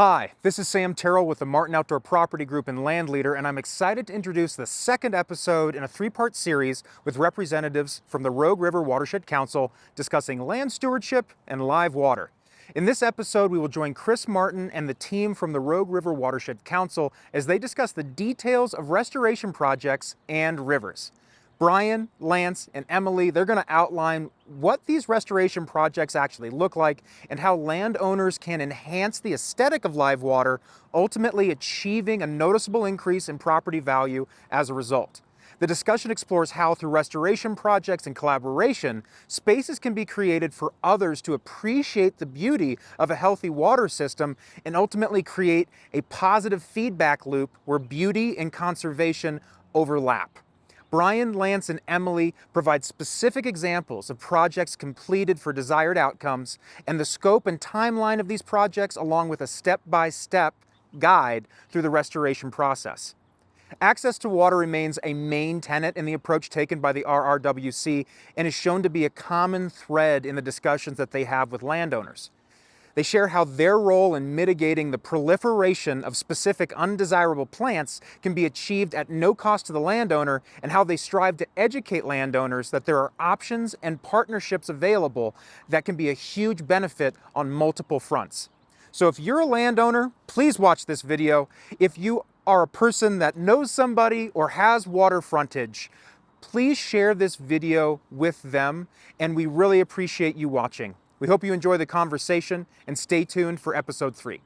Hi, this is Sam Terrell with the Martin Outdoor Property Group and LandLeader, and I'm excited to introduce the second episode in a three-part series with representatives from the Rogue River Watershed Council discussing land stewardship and live water. In this episode, we will join Chris Martin and the team from the Rogue River Watershed Council as they discuss the details of restoration projects and rivers. Brian, Lance, and Emily, they're going to outline what these restoration projects actually look like and how landowners can enhance the aesthetic of live water, ultimately achieving a noticeable increase in property value as a result. The discussion explores how, through restoration projects and collaboration, spaces can be created for others to appreciate the beauty of a healthy water system and ultimately create a positive feedback loop where beauty and conservation overlap. Brian, Lance, and Emily provide specific examples of projects completed for desired outcomes and the scope and timeline of these projects, along with a step-by-step guide through the restoration process. Access to water remains a main tenet in the approach taken by the RRWC and is shown to be a common thread in the discussions that they have with landowners. They share how their role in mitigating the proliferation of specific undesirable plants can be achieved at no cost to the landowner, and how they strive to educate landowners that there are options and partnerships available that can be a huge benefit on multiple fronts. So if you're a landowner, please watch this video. If you are a person that knows somebody or has water frontage, please share this video with them, and we really appreciate you watching. We hope you enjoy the conversation and stay tuned for episode 3.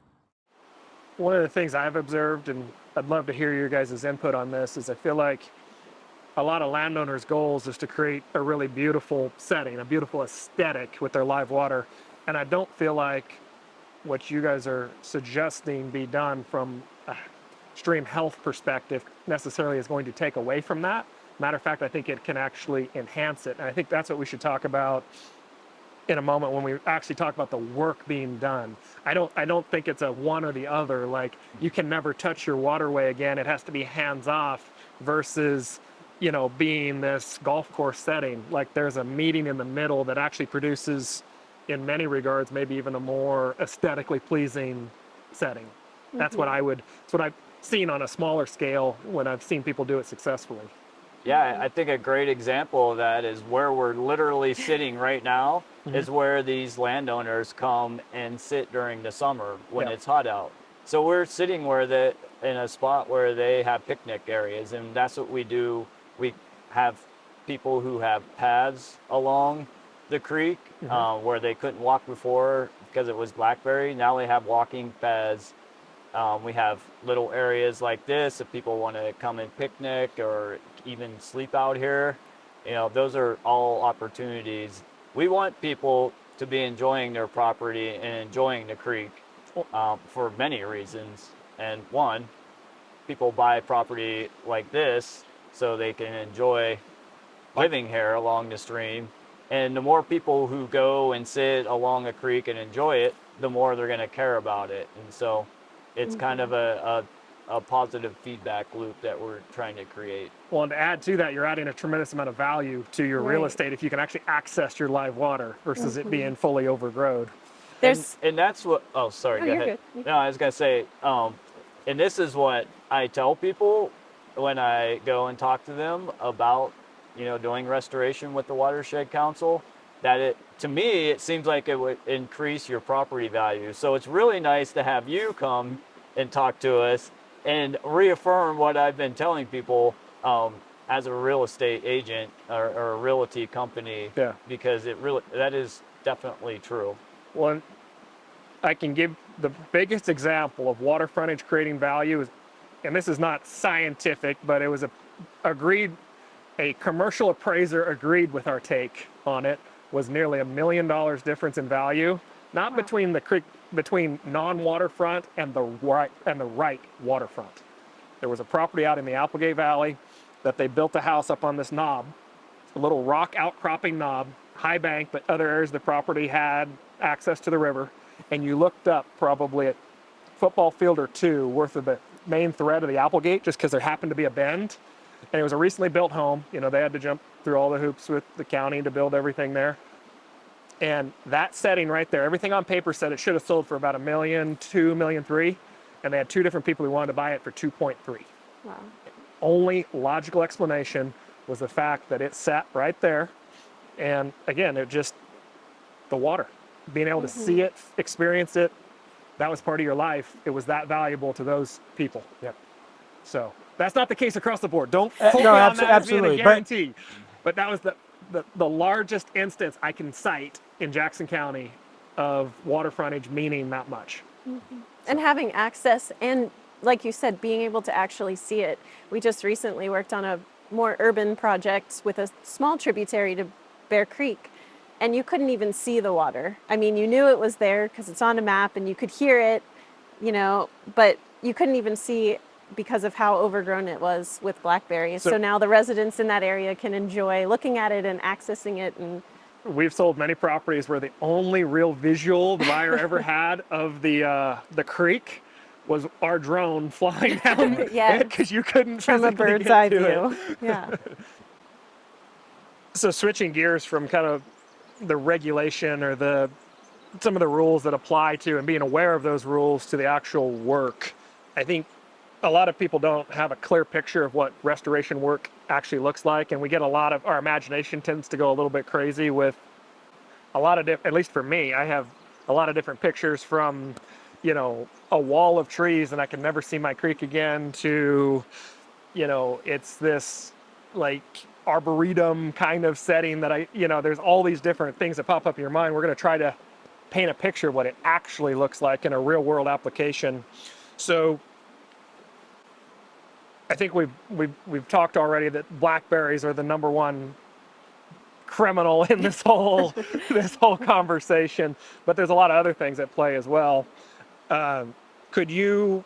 One of the things I've observed, and I'd love to hear your guys' input on this, is I feel like a lot of landowners' goals is to create a really beautiful setting, a beautiful aesthetic with their live water. And I don't feel like what you guys are suggesting be done from a stream health perspective necessarily is going to take away from that. Matter of fact, I think it can actually enhance it. And I think that's what we should talk about in a moment when we actually talk about the work being done. I don't think it's a one or the other. Like, you can never touch your waterway again. It has to be hands off versus, you know, being this golf course setting. Like, there's a meeting in the middle that actually produces, in many regards, maybe even a more aesthetically pleasing setting. That's what it's what I've seen on a smaller scale when I've seen people do it successfully. Yeah, I think a great example of that is where we're literally sitting right now is where these landowners come and sit during the summer when it's hot out. So we're sitting in a spot where they have picnic areas, and that's what we do. We have people who have paths along the creek where they couldn't walk before because it was blackberry. Now they have walking paths. We have little areas like this if people want to come and picnic or even sleep out here. You know, those are all opportunities. We want people to be enjoying their property and enjoying the creek for many reasons. And one, people buy property like this so they can enjoy living here along the stream. And the more people who go and sit along a creek and enjoy it, the more they're going to care about it. And so it's kind of a positive feedback loop that we're trying to create. Well, and to add to that, you're adding a tremendous amount of value to your real estate if you can actually access your live water versus it being fully overgrown. And that's what, go ahead. No, I was going to say, and this is what I tell people when I go and talk to them about, you know, doing restoration with the Watershed Council, that to me, it seems like it would increase your property value. So it's really nice to have you come and talk to us and reaffirm what I've been telling people as a real estate agent or a realty company, because that is definitely true. Well, I can give the biggest example of water frontage creating value, and this is not scientific, but it was a commercial appraiser agreed with our take on it, was nearly $1 million difference in value, not between the creek, between non-waterfront and the right waterfront. There was a property out in the Applegate Valley that they built a house up on this knob, a little rock outcropping knob, high bank, but other areas of the property had access to the river. And you looked up probably a football field or two worth of the main thread of the Applegate just because there happened to be a bend. And it was a recently built home. You know, they had to jump through all the hoops with the county to build everything there. And that setting right there, everything on paper said it should have sold for about $1 million, $2 million, $3 million, and they had two different people who wanted to buy it for 2.3. Wow. Only logical explanation was the fact that it sat right there, and again, it just the water, being able to see it, experience it, that was part of your life. It was that valuable to those people. Yep. So that's not the case across the board. Don't quote no, me on that as being absolutely. a guarantee. But that was the largest instance I can cite in Jackson County of water frontage meaning that much. And having access and, like you said, being able to actually see it. We just recently worked on a more urban project with a small tributary to Bear Creek, and you couldn't even see the water. I mean, you knew it was there because it's on a map and you could hear it, you know, but you couldn't even see because of how overgrown it was with blackberries. So now the residents in that area can enjoy looking at it and accessing it. And we've sold many properties where the only real visual the buyer ever had of the creek was our drone flying down because you couldn't from a physically bird's get eye to view. it. Yeah. So switching gears from kind of the regulation or some of the rules that apply to and being aware of those rules to the actual work, I think a lot of people don't have a clear picture of what restoration work actually looks like, and we get our imagination tends to go a little bit crazy with a lot of at least for me, I have a lot of different pictures from, you know, a wall of trees and I can never see my creek again to, you know, it's this like arboretum kind of setting that there's all these different things that pop up in your mind. We're going to try to paint a picture of what it actually looks like in a real world application. So I think we've talked already that blackberries are the number one criminal in this whole conversation, but there's a lot of other things at play as well. Could you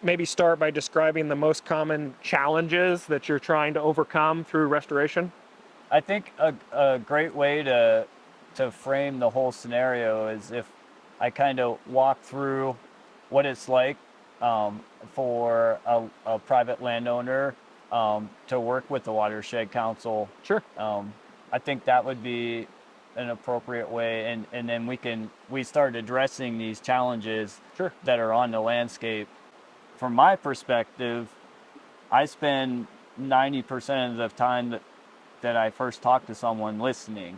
maybe start by describing the most common challenges that you're trying to overcome through restoration? I think a great way to frame the whole scenario is if I kind of walk through what it's like for a private landowner to work with the Watershed Council. Sure. I think that would be an appropriate way, and then we start addressing these challenges that are on the landscape. From my perspective, I spend 90% of the time that I first talk to someone listening,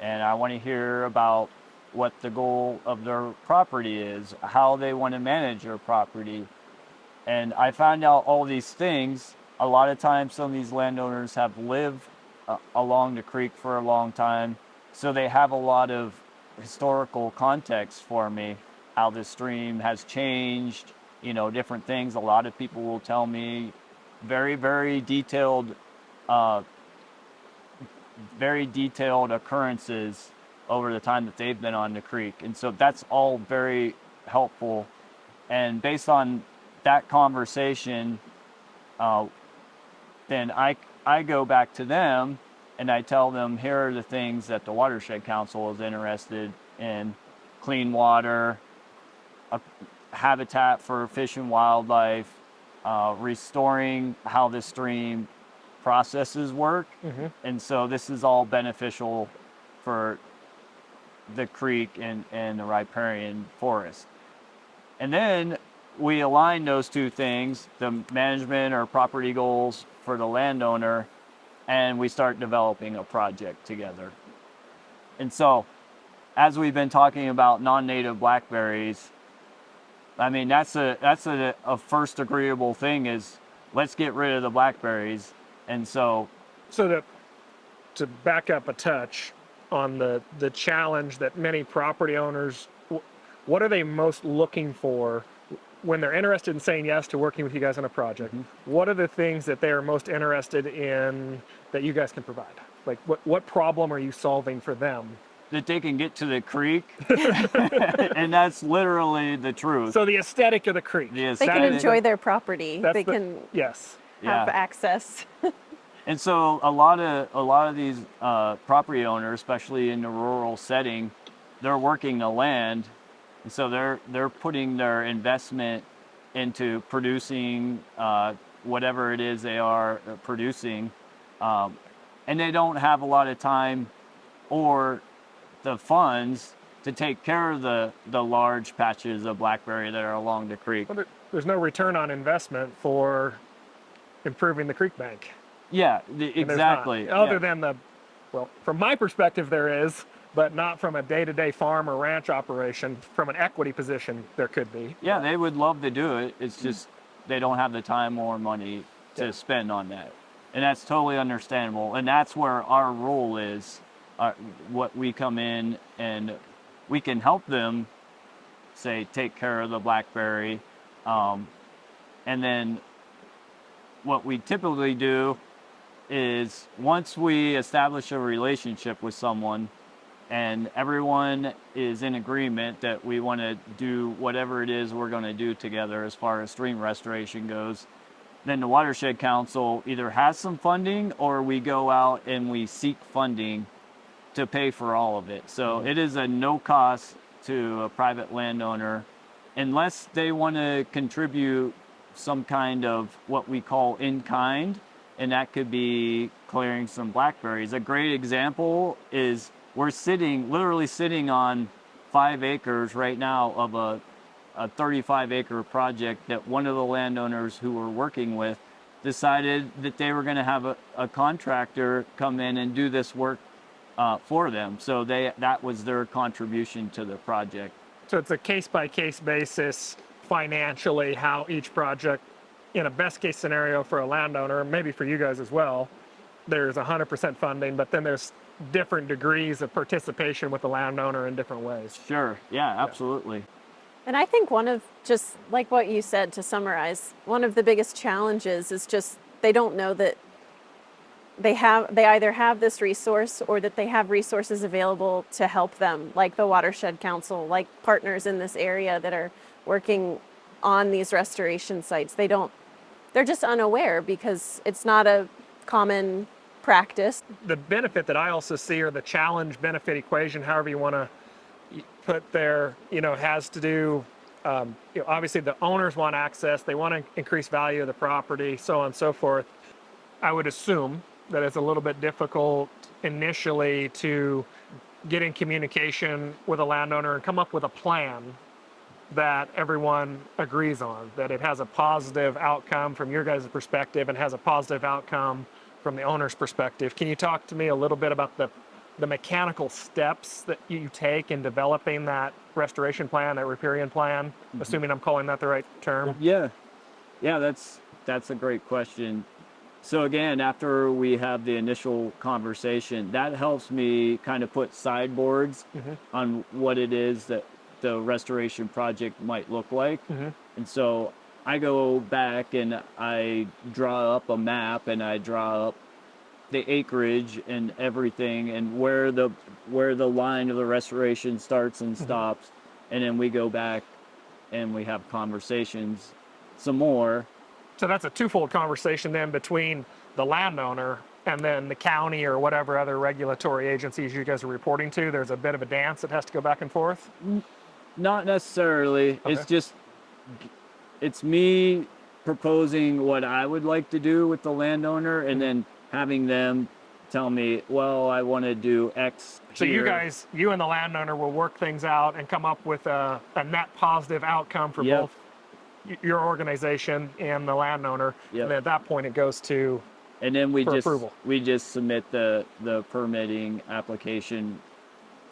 and I want to hear about what the goal of their property is, how they want to manage their property. And I find out all these things. A lot of times some of these landowners have lived along the creek for a long time, so they have a lot of historical context for me, how the stream has changed, different things. A lot of people will tell me very, very detailed occurrences over the time that they've been on the creek. And so that's all very helpful. And based on that conversation, then I go back to them and I tell them, here are the things that the Watershed Council is interested in: clean water, habitat for fish and wildlife, restoring how the stream processes work. Mm-hmm. And so this is all beneficial for the creek and the riparian forest. And then we align those two things, the management or property goals for the landowner, and we start developing a project together. And so, as we've been talking about non-native blackberries, I mean, that's a first agreeable thing is, let's get rid of the blackberries. And so to back up a touch on the challenge that many property owners, what are they most looking for when they're interested in saying yes to working with you guys on a project? Mm-hmm. What are the things that they are most interested in that you guys can provide? Like what problem are you solving for them? That they can get to the creek. And that's literally the truth. So the aesthetic of the creek. They can enjoy their property. They can have access. And so a lot of these property owners, especially in the rural setting, they're working the land, and so they're putting their investment into producing whatever it is they are producing, and they don't have a lot of time or the funds to take care of the large patches of blackberry that are along the creek. But there's no return on investment for improving the creek bank. Yeah, And there's exactly. not. Other Yeah. than well, from my perspective, there is, but not from a day-to-day farm or ranch operation. From an equity position, there could be. Yeah, they would love to do it. It's just they don't have the time or money to spend on that. And that's totally understandable. And that's where our role is, what we come in and we can help them, say, take care of the blackberry. And then what we typically do is once we establish a relationship with someone and everyone is in agreement that we want to do whatever it is we're going to do together as far as stream restoration goes, then the Watershed Council either has some funding or we go out and we seek funding to pay for all of it. So it is a no cost to a private landowner unless they want to contribute some kind of what we call in kind, and that could be clearing some blackberries. A great example is we're literally sitting on 5 acres right now of a 35-acre project that one of the landowners who we're working with decided that they were going to have a contractor come in and do this work for them. So that was their contribution to the project. So it's a case-by-case basis financially how each project, in a best-case scenario for a landowner, maybe for you guys as well, there's 100% funding, but then there's different degrees of participation with the landowner in different ways. Sure. Yeah, absolutely. And I think one of, just like what you said to summarize, one of the biggest challenges is just they don't know that they either have this resource or that they have resources available to help them, like the Watershed Council, like partners in this area that are working on these restoration sites. They're just unaware because it's not a common practice. The benefit that I also see, or the challenge benefit equation, however you want to put there, has to do, obviously the owners want access, they want to increase value of the property, so on and so forth. I would assume that it's a little bit difficult initially to get in communication with a landowner and come up with a plan that everyone agrees on, that it has a positive outcome from your guys' perspective and has a positive outcome from the owner's perspective. Can you talk to me a little bit about the mechanical steps that you take in developing that restoration plan, that riparian plan, assuming I'm calling that the right term? Yeah, that's a great question. So again, after we have the initial conversation, that helps me kind of put sideboards on what it is that the restoration project might look like. And so I go back and I draw up a map and I draw up the acreage and everything and where the line of the restoration starts and stops. And then we go back and we have conversations some more. So that's a twofold conversation then between the landowner and then the county or whatever other regulatory agencies you guys are reporting to. There's a bit of a dance that has to go back and forth? Not necessarily. Okay. It's me proposing what I would like to do with the landowner and then having them tell me, well, I want to do X. So here. you and the landowner will work things out and come up with a net positive outcome for both your organization and the landowner. Yep. And then at that point it goes to and then we approval. just submit the permitting application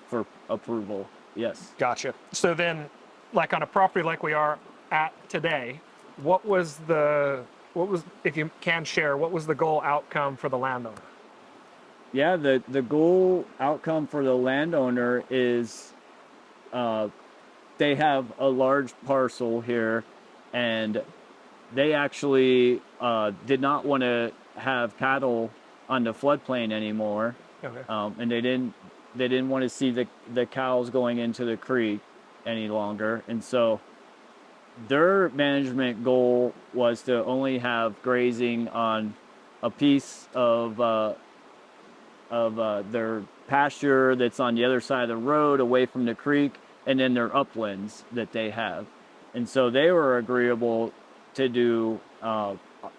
for approval. Yes. Gotcha. So then, like on a property like we are at today, what was, if you can share, what was the goal outcome for the landowner? Yeah, the goal outcome for the landowner is they have a large parcel here and they actually did not want to have cattle on the floodplain anymore. Okay. And they didn't want to see the cows going into the creek any longer. And so their management goal was to only have grazing on a piece of their pasture that's on the other side of the road away from the creek, and then their uplands that they have. And so they were agreeable to do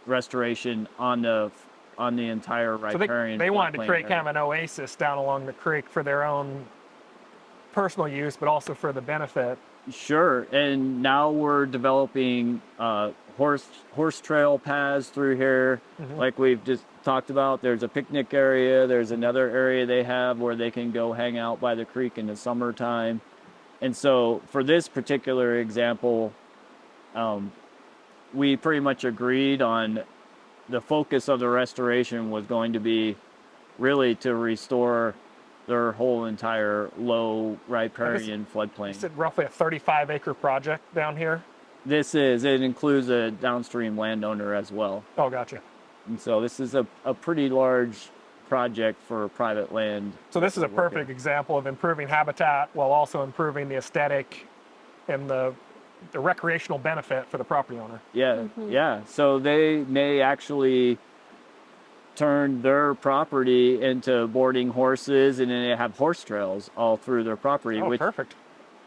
restoration on the entire riparian. So they wanted to create area. kind of an oasis down along the creek for their own personal use, but also for the benefit. Sure. And now we're developing horse trail paths through here. Like we've just talked about, there's a picnic area. There's another area they have where they can go hang out by the creek in the summertime. And so for this particular example, we pretty much agreed on the focus of the restoration was going to be really to restore their whole entire low riparian floodplain. It's roughly a 35-acre project down here. It includes a downstream landowner as well. Oh, gotcha. And so this is a pretty large project for private land. So this is a perfect example of improving habitat while also improving the aesthetic and the recreational benefit for the property owner. Yeah, yeah. So they may actually turn their property into boarding horses, and then they have horse trails all through their property, Oh, which perfect.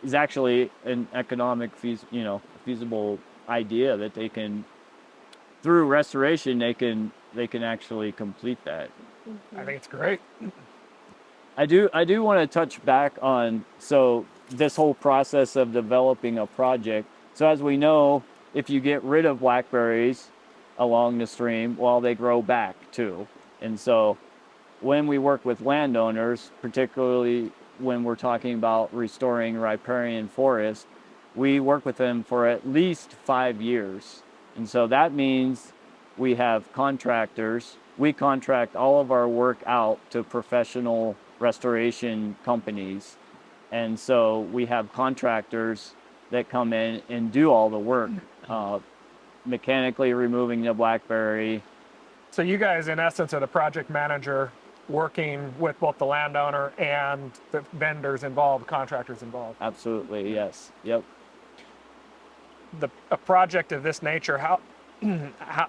is actually an economic feasible idea that they can, through restoration, they can actually complete that. I think it's great. I do want to touch back on this whole process of developing a project. So as we know, if you get rid of blackberries along the stream, well, they grow back too. And so when we work with landowners, particularly when we're talking about restoring riparian forest, we work with them for at least 5 years. And so that means we have contractors. We contract all of our work out to professional restoration companies. And so we have contractors that come in and do all the work, mechanically removing the blackberry. So you guys, in essence, are the project manager working with both the landowner and the vendors involved, contractors involved. Absolutely, yes. Yep. A project of this nature, how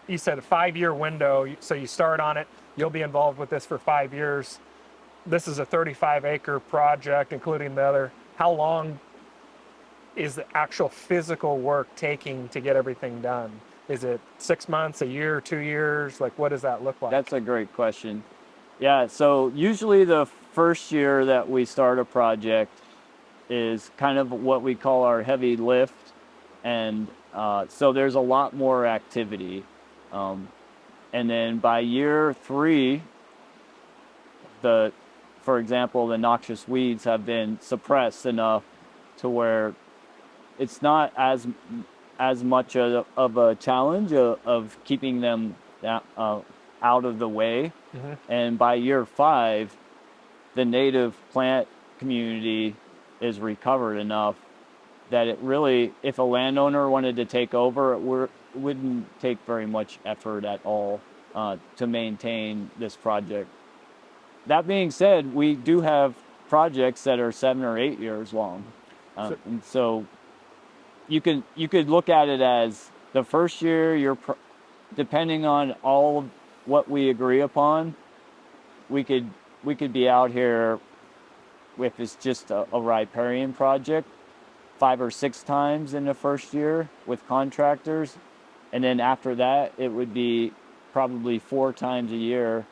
you said a 5-year window, so you start on it, you'll be involved with this for 5 years. This is a 35-acre project, including the other. How long is the actual physical work taking to get everything done? Is it 6 months, a year, 2 years? Like, what does that look like? That's a great question. Yeah, so usually the first year that we start a project is kind of what we call our heavy lift. And so there's a lot more activity. And then by year 3, for example, the noxious weeds have been suppressed enough to where it's not as much of a challenge of keeping them out of the way. And by year 5, the native plant community is recovered enough that it really, if a landowner wanted to take over, it wouldn't take very much effort at all to maintain this project. That being said, we do have projects that are 7 or 8 years long. And so you could look at it as the first year, depending on all what we agree upon, we could be out here, if it's just a riparian project, 5 or 6 times in the first year with contractors. And then after that, it would be probably 4 times a year,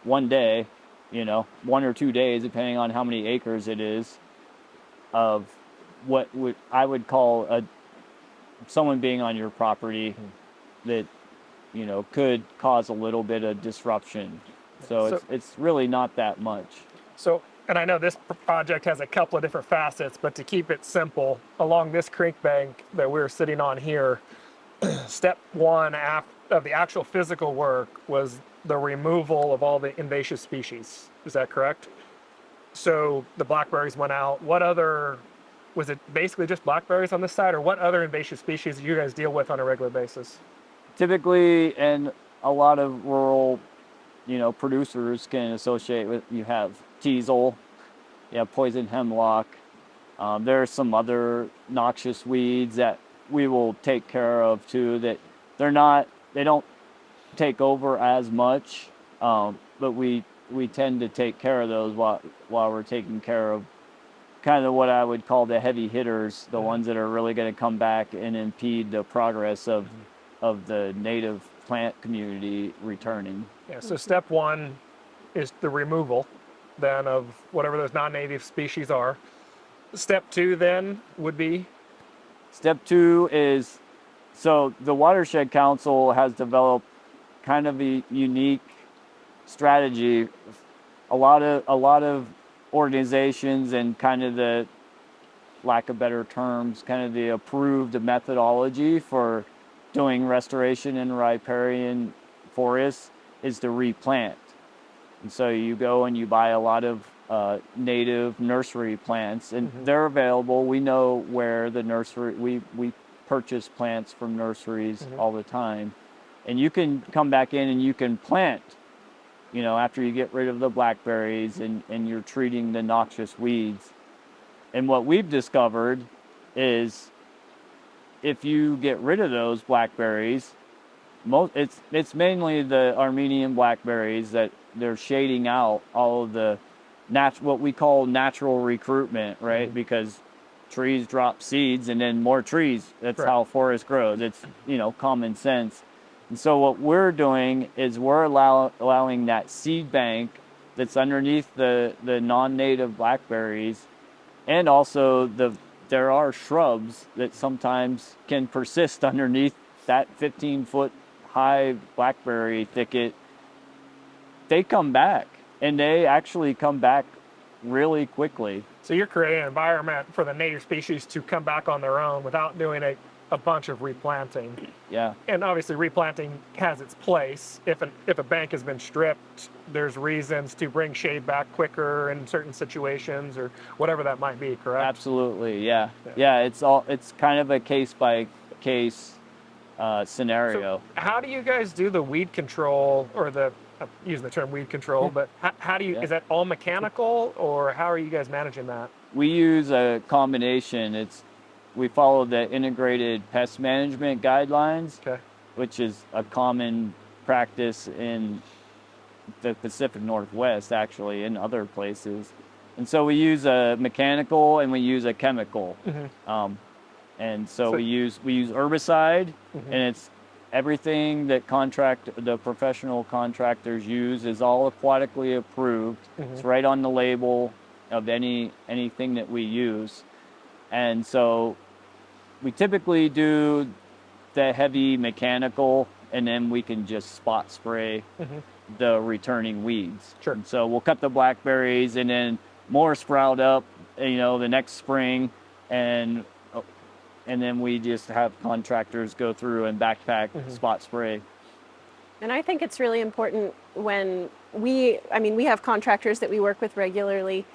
one day, 1 or 2 days, depending on how many acres it is, of what I would call someone being on your property that, could cause a little bit of disruption. So it's really not that much. So, and I know this project has a couple of different facets, but to keep it simple, along this creek bank that we're sitting on here, step 1 of the actual physical work was the removal of all the invasive species. Is that correct? So the blackberries went out. Was it basically just blackberries on this side, or what other invasive species do you guys deal with on a regular basis? Typically, and a lot of rural, producers can associate with, you have teasel, you have poison hemlock. There are some other noxious weeds that we will take care of too, that they don't take over as much, but we tend to take care of those while we're taking care of kind of what I would call the heavy hitters, the ones that are really going to come back and impede the progress of the native plant community returning. Yeah, so step 1 is the removal then of whatever those non-native species are. step 2 then would be? Step 2 is, so the Watershed Council has developed kind of a unique strategy. A lot of organizations and kind of the, lack of better terms, kind of the approved methodology for doing restoration in riparian forests is to replant. And so you go and you buy a lot of native nursery plants, and they're available. We know where the nursery, we purchase plants from nurseries all the time. And you can come back in and you can plant, you know, after you get rid of the blackberries and you're treating the noxious weeds. And what we've discovered is if you get rid of those blackberries, it's mainly the Armenian blackberries that they're shading out all of the what we call natural recruitment, right? Because trees drop seeds and then more trees. That's how forest grows. It's, you know, common sense. And so what we're doing is we're allowing that seed bank that's underneath the non-native blackberries, and also there are shrubs that sometimes can persist underneath that 15-foot high blackberry thicket. They come back, and they actually come back really quickly. So you're creating an environment for the native species to come back on their own without doing a bunch of replanting. Yeah. And obviously replanting has its place. If a bank has been stripped, there's reasons to bring shade back quicker in certain situations or whatever that might be, correct? Absolutely, yeah. Yeah, it's kind of a case by case scenario. So how do you guys do the weed control, or I'm using the term weed control, but how do you, is that all mechanical, or how are you guys managing that? We use a combination. We follow the integrated pest management guidelines, which is a common practice in the Pacific Northwest, actually, in other places. And so we use a mechanical and we use a chemical. And so we use herbicide, and it's everything that the professional contractors use is all aquatically approved. It's right on the label of anything that we use. And so we typically do the heavy mechanical, and then we can just spot spray the returning weeds. Sure. And so we'll cut the blackberries, and then more sprout up, you know, the next spring, and then we just have contractors go through and backpack spot spray. And I think it's really important when we have contractors that we work with regularly.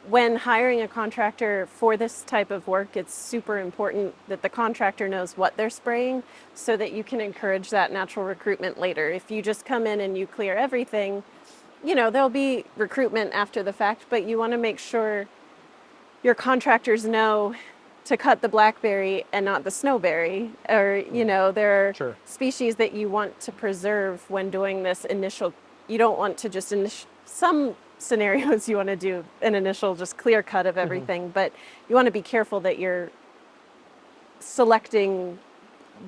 When hiring a contractor for this type of work, it's super important that the contractor knows what they're spraying so that you can encourage that natural recruitment later. If you just come in and you clear everything, you know, there'll be recruitment after the fact, but you want to make sure your contractors know to cut the blackberry and not the snowberry, or, you know, there are species that you want to preserve when doing this initial. You don't want to just some scenarios you want to do an initial just clear cut of everything, but you want to be careful that you're selecting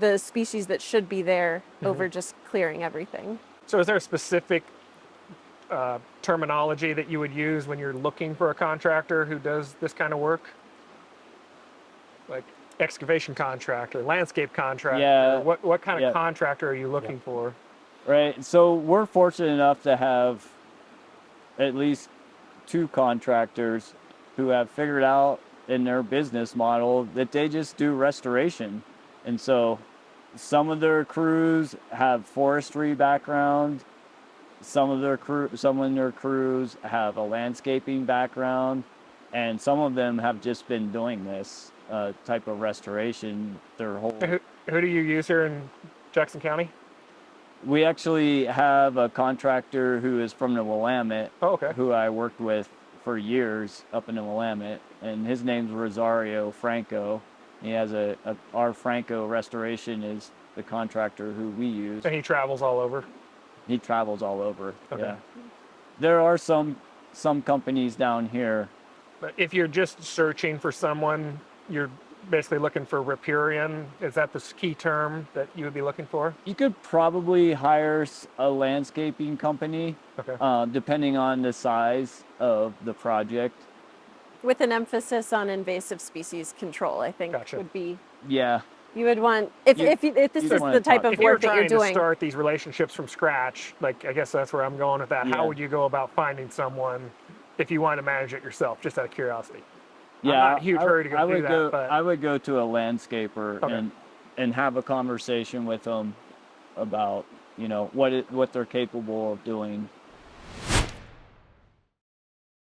the species that should be there over just clearing everything. So is there a specific terminology that you would use when you're looking for a contractor who does this kind of work? Like excavation contractor, landscape contractor? Yeah. What kind of contractor are you looking for? Right. So we're fortunate enough to have at least 2 contractors who have figured out in their business model that they just do restoration. And so some of their crews have forestry background, some in their crews have a landscaping background, and some of them have just been doing this type of restoration their whole. Who do you use here in Jackson County? We actually have a contractor who is from the Willamette, who I worked with for years up in the Willamette, and his name's Rosario Franco. He has our Franco Restoration is the contractor who we use. And he travels all over? He travels all over, yeah. There are some companies down here. But if you're just searching for someone, you're basically looking for riparian. Is that the key term that you would be looking for? You could probably hire a landscaping company, depending on the size of the project. With an emphasis on invasive species control, I think Gotcha. would be, Yeah. you would want, if this you is don't wanna the type talk- of If you were work that you're trying to doing. start these relationships from scratch, like I guess that's where I'm going with that. Yeah. How would you go about finding someone if you wanted to manage it yourself, just out of curiosity? Yeah, I'm not in a huge hurry to go I do would that, go. but I would go to a landscaper Okay. and have a conversation with them about what they're capable of doing